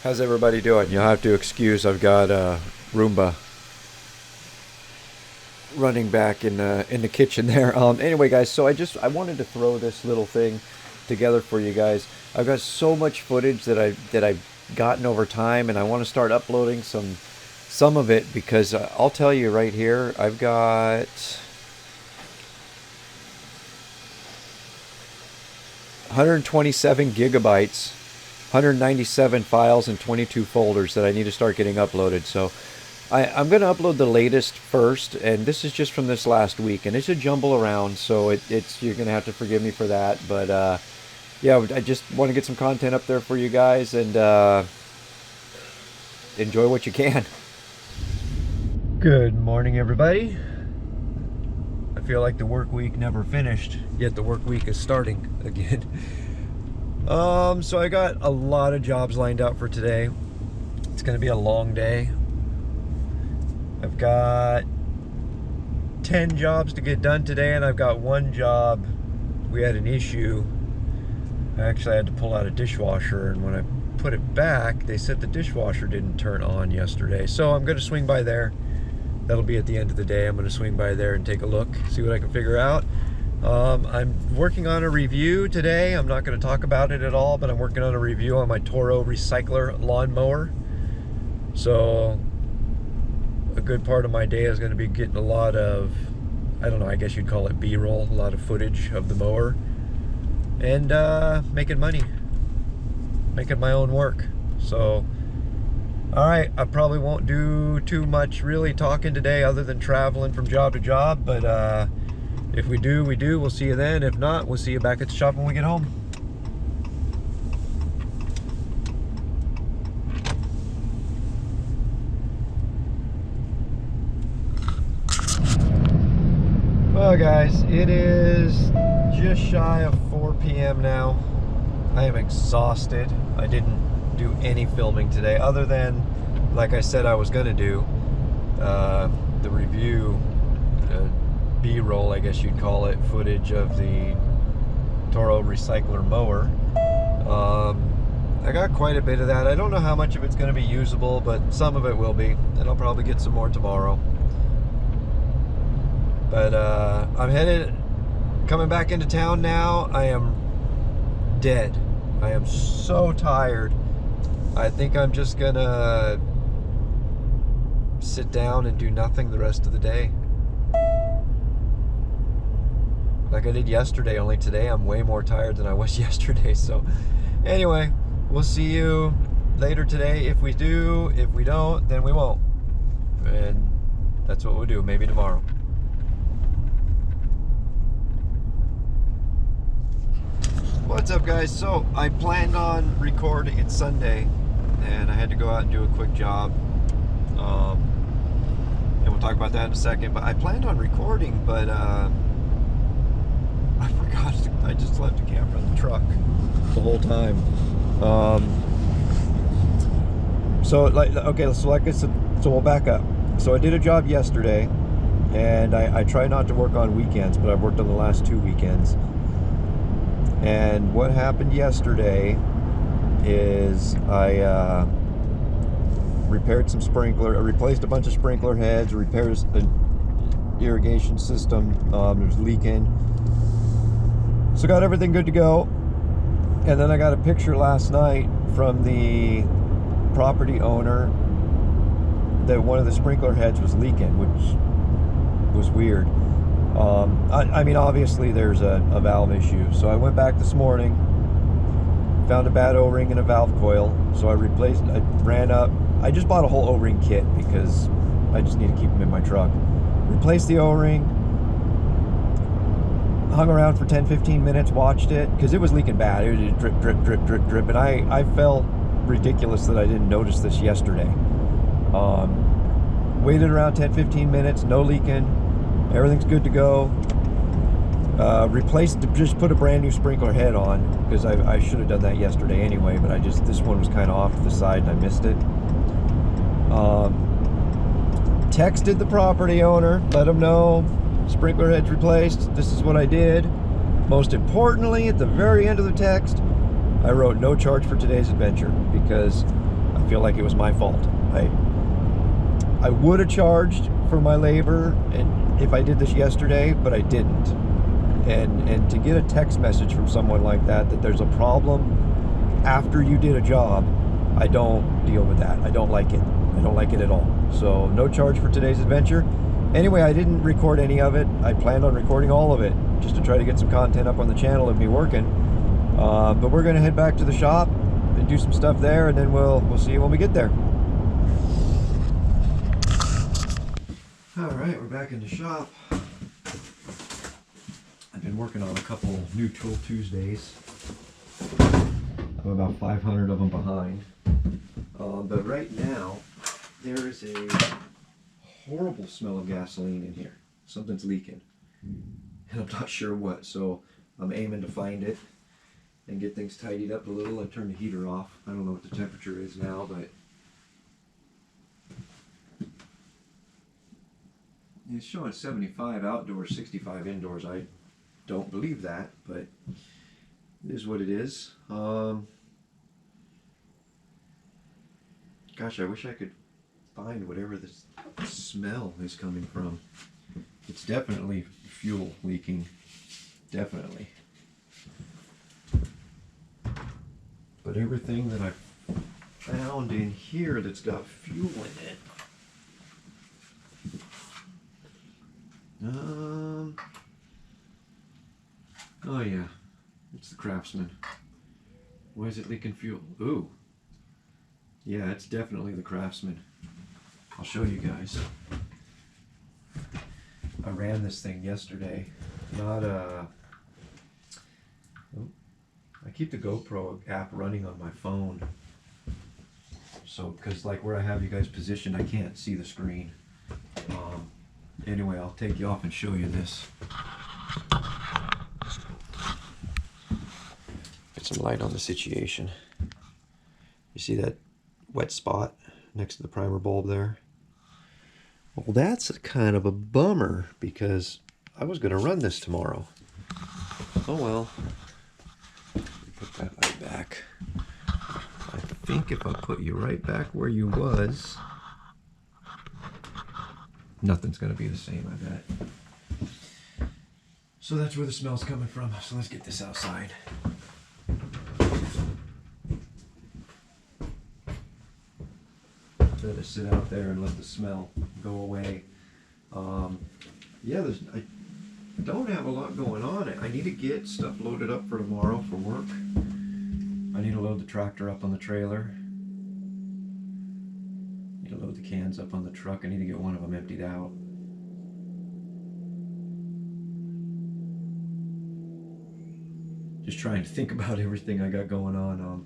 How's everybody doing? You'll have to excuse, I've got Roomba running back in the kitchen there. Anyway, guys, so I wanted to throw this little thing together for you guys. I've got so much footage that I've gotten over time, and I want to start uploading some of it because I'll tell you right here, I've got 127 gigabytes, 197 files, and 22 folders that I need to start getting uploaded. So I'm going to upload the latest first, and this is just from this last week, and it's a jumble around, so it's you're going to have to forgive me for that. But yeah, I just want to get some content up there for you guys, and enjoy what you can. Good morning, everybody. I feel like the work week never finished, yet the work week is starting again. So I got a lot of jobs lined up for today. It's going to be a long day. I've got 10 jobs to get done today, and I've got one job. We had an issue. I actually had to pull out a dishwasher, and when I put it back, they said the dishwasher didn't turn on yesterday. So I'm going to swing by there. That'll be at the end of the day. I'm going to swing by there and take a look, see what I can figure out. I'm working on a review today. I'm not going to talk about it at all, but I'm working on a review on my Toro Recycler lawnmower. So a good part of my day is going to be getting a lot of, I don't know, I guess you'd call it B-roll, a lot of footage of the mower, and making money, making my own work. So all right, I probably won't do too much really talking today other than traveling from job to job, but if we do, we do. We'll see you then. If not, we'll see you back at the shop when we get home. Well, guys, it is just shy of 4 p.m. now. I am exhausted. I didn't do any filming today other than, like I said I was going to do, the review, B-roll, I guess you'd call it, footage of the Toro Recycler mower. I got quite a bit of that. I don't know how much of it's going to be usable, but some of it will be, and I'll probably get some more tomorrow. But I'm coming back into town now. I am dead. I am so tired. I think I'm just gonna sit down and do nothing the rest of the day, like I did yesterday, only today I'm way more tired than I was yesterday. So anyway, we'll see you later today. If we do, if we don't, then we won't, and that's what we'll do, maybe tomorrow. What's up, guys? So I planned on recording it Sunday, and I had to go out and do a quick job, and we'll talk about that in a second. But I planned on recording, but I forgot. I just left the camera in the truck the whole time. So like I said, so we'll back up. So I did a job yesterday, and I try not to work on weekends, but I've worked on the last 2 weekends. And what happened yesterday is I repaired some sprinkler, I replaced a bunch of sprinkler heads, repaired an irrigation system, it was leaking. So got everything good to go. And then I got a picture last night from the property owner that one of the sprinkler heads was leaking, which was weird. I mean, obviously there's a valve issue. So I went back this morning, found a bad O-ring and a valve coil. So I ran up. I just bought a whole O-ring kit because I just need to keep them in my truck. Replaced the O-ring, hung around for 10-15 minutes, watched it, because it was leaking bad. It was drip, drip, drip, drip, drip. And I felt ridiculous that I didn't notice this yesterday. Waited around 10-15 minutes, no leaking. Everything's good to go. Just put a brand new sprinkler head on, because I should have done that yesterday anyway, but this one was kind of off to the side and I missed it. Texted the property owner, let him know sprinkler head's replaced. This is what I did. Most importantly, at the very end of the text, I wrote no charge for today's adventure, because feel like it was my fault. I would have charged for my labor and if I did this yesterday, but I didn't. And to get a text message from someone like that there's a problem after you did a job, I don't deal with that. I don't like it. I don't like it at all. So no charge for today's adventure. Anyway, I didn't record any of it. I planned on recording all of it just to try to get some content up on the channel and be working. But we're gonna head back to the shop and do some stuff there, and then we'll see you when we get there. All right, we're back in the shop. I've been working on a couple new Tool Tuesdays. I'm about 500 of them behind. But right now, there is a horrible smell of gasoline in here. Something's leaking. And I'm not sure what, so I'm aiming to find it and get things tidied up a little. I turned the heater off. I don't know what the temperature is now, but it's showing 75 outdoors, 65 indoors. I don't believe that, but it is what it is. Gosh, I wish I could find whatever this smell is coming from. It's definitely fuel leaking. Definitely. But everything that I found in here that's got fuel in it. Oh yeah, it's the Craftsman. Why is it leaking fuel? Ooh. Yeah, it's definitely the Craftsman. I'll show you guys. I ran this thing yesterday. I keep the GoPro app running on my phone. So, because like where I have you guys positioned, I can't see the screen. Anyway, I'll take you off and show you this. Get some light on the situation. You see that wet spot next to the primer bulb there? Well, that's kind of a bummer because I was going to run this tomorrow. Oh well. Put that light back. I think if I put you right back where you was, nothing's going to be the same, I bet. So that's where the smell's coming from. So let's get this outside. Let it sit out there and let the smell go away. Yeah, I don't have a lot going on. I need to get stuff loaded up for tomorrow for work. I need to load the tractor up on the trailer. Need to load the cans up on the truck. I need to get one of them emptied out. Just trying to think about everything I got going on.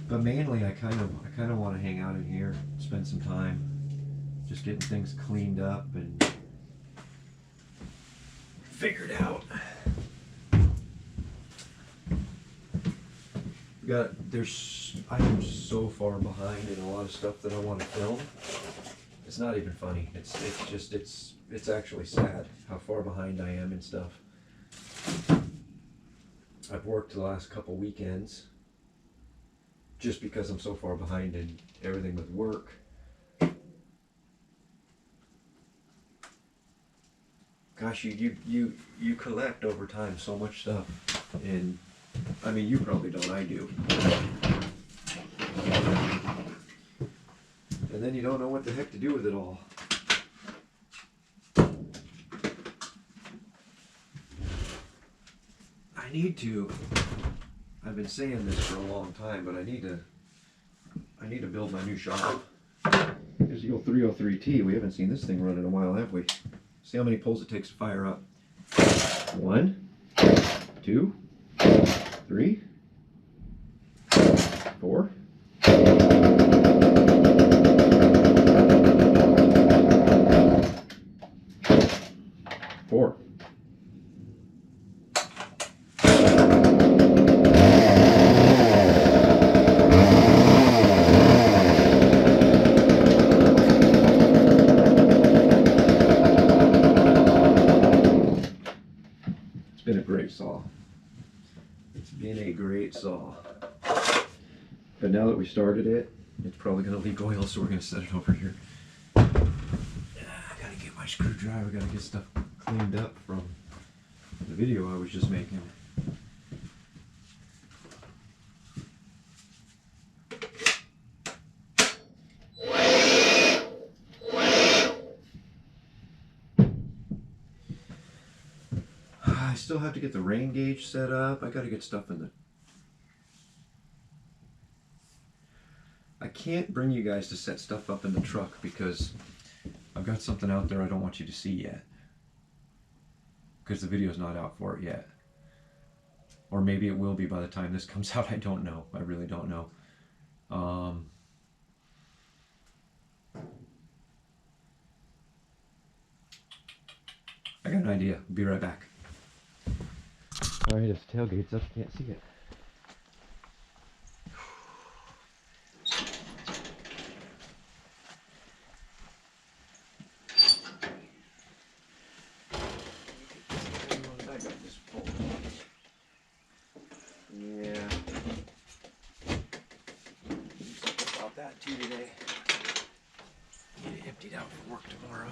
But mainly, I kind of want to hang out in here, spend some time, just getting things cleaned up and figured out. I am so far behind in a lot of stuff that I want to film. It's not even funny. It's actually sad how far behind I am in stuff. I've worked the last couple weekends just because I'm so far behind in everything with work. Gosh, you collect over time so much stuff, and I mean, you probably don't, I do. And then you don't know what the heck to do with it all. I've been saying this for a long time, but I need to build my new shop. Here's the old 303T. We haven't seen this thing run in a while, have we? See how many pulls it takes to fire up. 1, 2, 3, 4. 4. Saw. It's been a great saw. But now that we started it, It's probably gonna leak oil, so we're gonna set it over here. I gotta get my screwdriver, gotta get stuff cleaned up from the video I was just making. I still have to get the rain gauge set up. I gotta get stuff in the... I can't bring you guys to set stuff up in the truck because I've got something out there I don't want you to see yet. Because the video's not out for it yet. Or maybe it will be by the time this comes out. I don't know. I really don't know. I got an idea. I'll be right back. Alright, if the tailgate's up, can't see it. Yeah. About that too today. Get it emptied out for work tomorrow.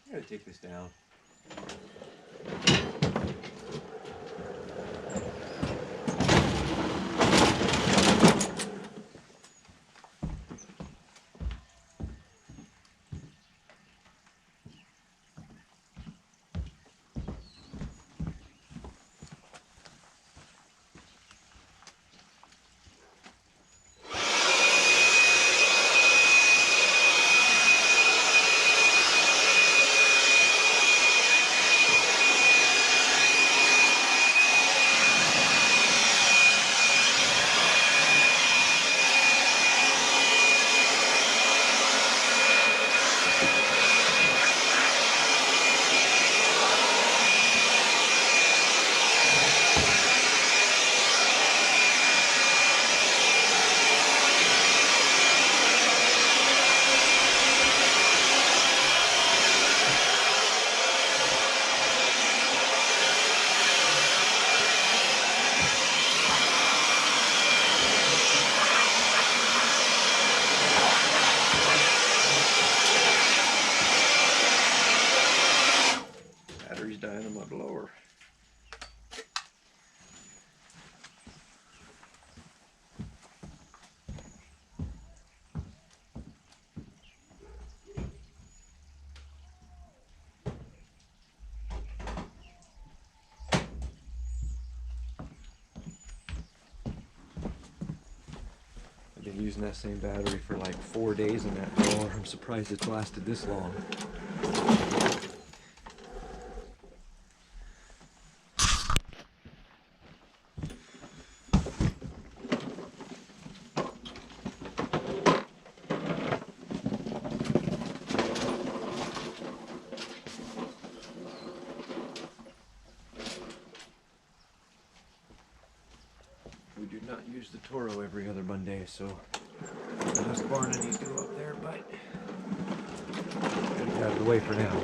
I gotta take this down. Battery's dying on my blower. I've been using that same battery for like 4 days in that blower. I'm surprised it's lasted this long. Toro every other Monday, so the Husqvarna needs to go up there, but gotta get out of the way for now.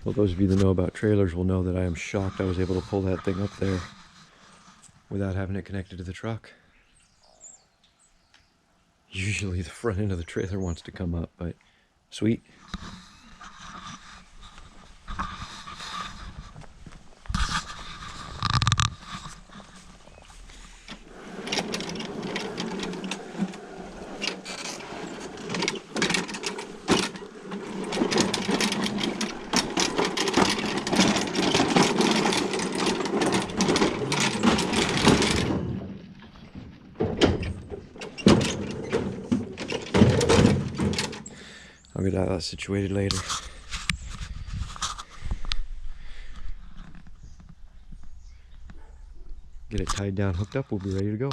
Well, those of you that know about trailers will know that I am shocked I was able to pull that thing up there without having it connected to the truck. Usually the front end of the trailer wants to come up, but sweet. I'll get that situated later. Get it tied down, hooked up, we'll be ready to go.